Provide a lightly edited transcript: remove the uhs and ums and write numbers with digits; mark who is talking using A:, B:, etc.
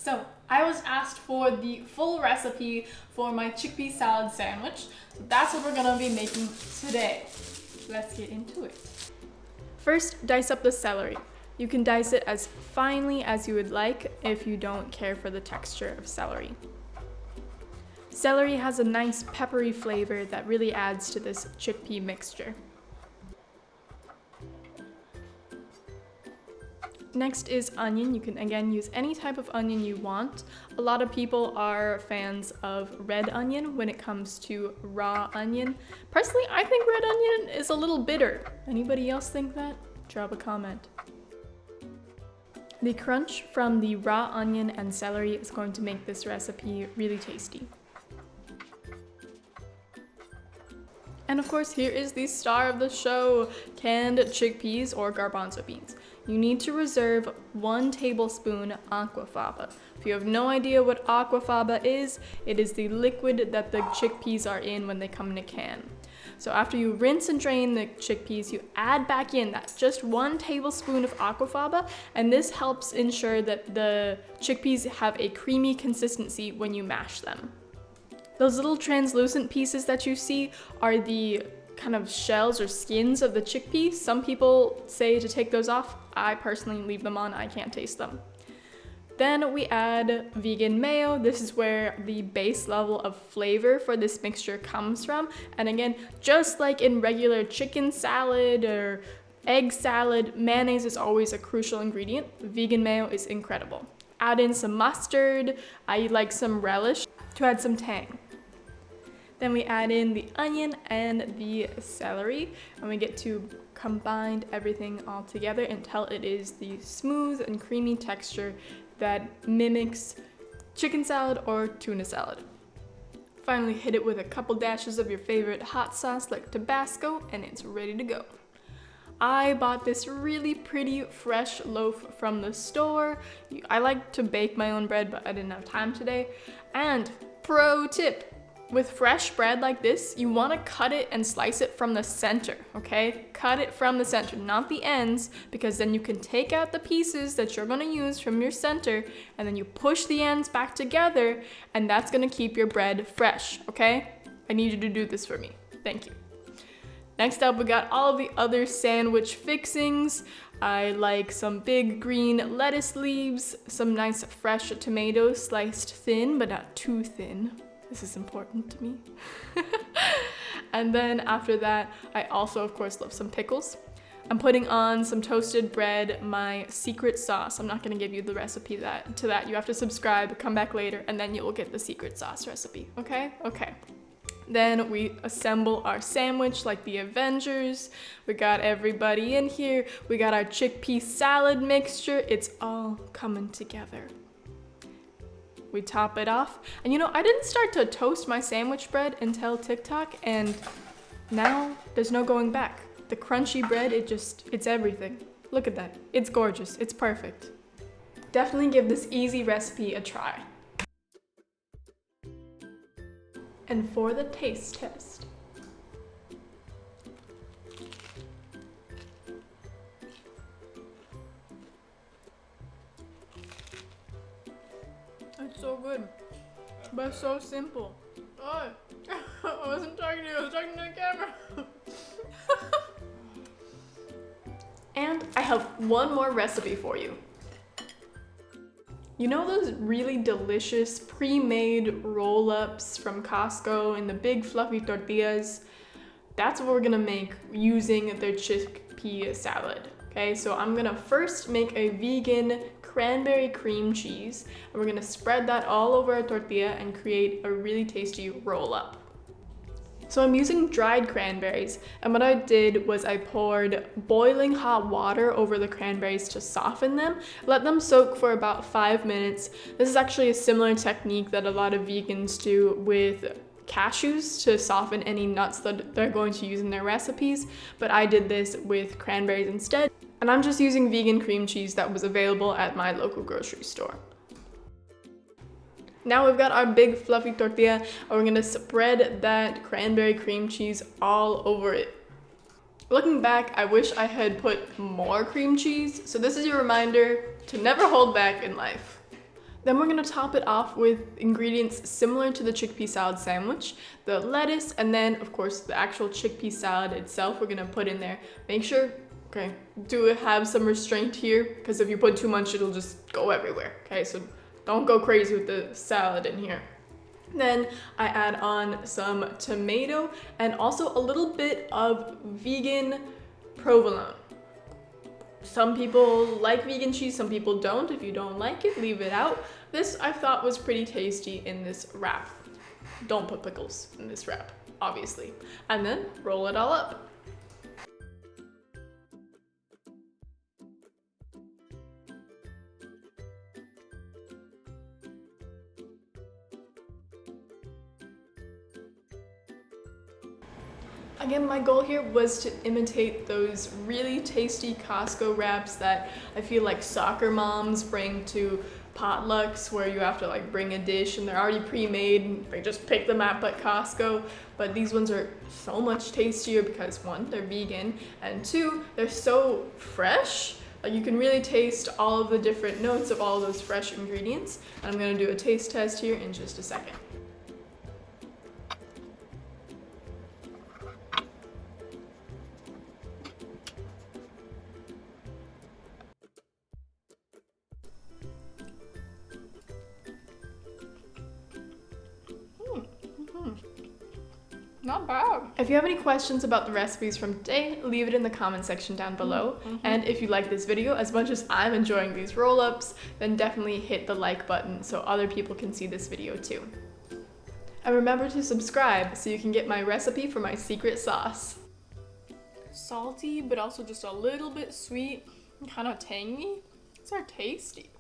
A: So I was asked for the full recipe for my chickpea salad sandwich. So that's what we're gonna be making today. Let's get into it. First, dice up the celery. You can dice it as finely as you would like if you don't care for the texture of celery. Celery has a nice peppery flavor that really adds to this chickpea mixture. Next is onion. You can again use any type of onion you want. A lot of people are fans of red onion when it comes to raw onion. Personally, I think red onion is a little bitter. Anybody else think that? Drop a comment. The crunch from the raw onion and celery is going to make this recipe really tasty. And of course, here is the star of the show, canned chickpeas or garbanzo beans. You need to reserve 1 tablespoon aquafaba. If you have no idea what aquafaba is, it is the liquid that the chickpeas are in when they come in a can. So after you rinse and drain the chickpeas, you add back in that just 1 tablespoon of aquafaba, and this helps ensure that the chickpeas have a creamy consistency when you mash them. Those little translucent pieces that you see are the kind of shells or skins of the chickpea. Some people say to take those off. I personally leave them on. I can't taste them. Then we add vegan mayo. This is where the base level of flavor for this mixture comes from. And again, just like in regular chicken salad or egg salad, mayonnaise is always a crucial ingredient. Vegan mayo is incredible. Add in some mustard. I like some relish to add some tang. Then we add in the onion and the celery, and we get to combine everything all together until it is the smooth and creamy texture that mimics chicken salad or tuna salad. Finally, hit it with a couple dashes of your favorite hot sauce like Tabasco, and it's ready to go. I bought this really pretty fresh loaf from the store. I like to bake my own bread, but I didn't have time today. And pro tip, with fresh bread like this, you want to cut it and slice it from the center, okay? Cut it from the center, not the ends, because then you can take out the pieces that you're going to use from your center, and then you push the ends back together, and that's going to keep your bread fresh, okay? I need you to do this for me. Thank you. Next up, we got all of the other sandwich fixings. I like some big green lettuce leaves, some nice fresh tomatoes sliced thin, but not too thin. This is important to me. And then after that, I also, of course, love some pickles. I'm putting on some toasted bread, my secret sauce. I'm not gonna give you the recipe to that. You have to subscribe, come back later, and then you will get the secret sauce recipe, okay? Okay. Then we assemble our sandwich like the Avengers. We got everybody in here. We got our chickpea salad mixture. It's all coming together. We top it off. And you know, I didn't start to toast my sandwich bread until TikTok, and now there's no going back. The crunchy bread, it's everything. Look at that. It's gorgeous. It's perfect. Definitely give this easy recipe a try. And for the taste test. It's so good, but so simple. Oh, I wasn't talking to you, I was talking to the camera. And I have one more recipe for you. You know those really delicious pre-made roll-ups from Costco in the big fluffy tortillas? That's what we're gonna make using their chickpea salad. Okay, so I'm gonna first make a vegan cranberry cream cheese, and we're gonna spread that all over our tortilla and create a really tasty roll-up. So I'm using dried cranberries, and what I did was I poured boiling hot water over the cranberries to soften them, let them soak for about 5 minutes. This is actually a similar technique that a lot of vegans do with cashews to soften any nuts that they're going to use in their recipes, but I did this with cranberries instead, and I'm just using vegan cream cheese that was available at my local grocery store. Now we've got our big fluffy tortilla, and we're gonna spread that cranberry cream cheese all over it. Looking back, I wish I had put more cream cheese, so this is your reminder to never hold back in life. Then we're gonna top it off with ingredients similar to the chickpea salad sandwich, the lettuce, and then of course the actual chickpea salad itself we're gonna put in there. Make sure, okay, do have some restraint here, because if you put too much it'll just go everywhere, okay? So don't go crazy with the salad in here. Then I add on some tomato and also a little bit of vegan provolone. Some people like vegan cheese, some people don't. If you don't like it, leave it out. This I thought was pretty tasty in this wrap. Don't put pickles in this wrap, obviously. And then roll it all up. Again, my goal here was to imitate those really tasty Costco wraps that I feel like soccer moms bring to potlucks, where you have to like bring a dish and they're already pre-made. They just pick them up at Costco. But these ones are so much tastier because one, they're vegan, and two, they're so fresh. Like you can really taste all of the different notes of all of those fresh ingredients. And I'm gonna do a taste test here in just a second. Not bad. If you have any questions about the recipes from today, leave it in the comment section down below. And if you like this video as much as I'm enjoying these roll-ups, then definitely hit the like button so other people can see this video too. And remember to subscribe so you can get my recipe for my secret sauce. Salty, but also just a little bit sweet and kind of tangy. These are tasty.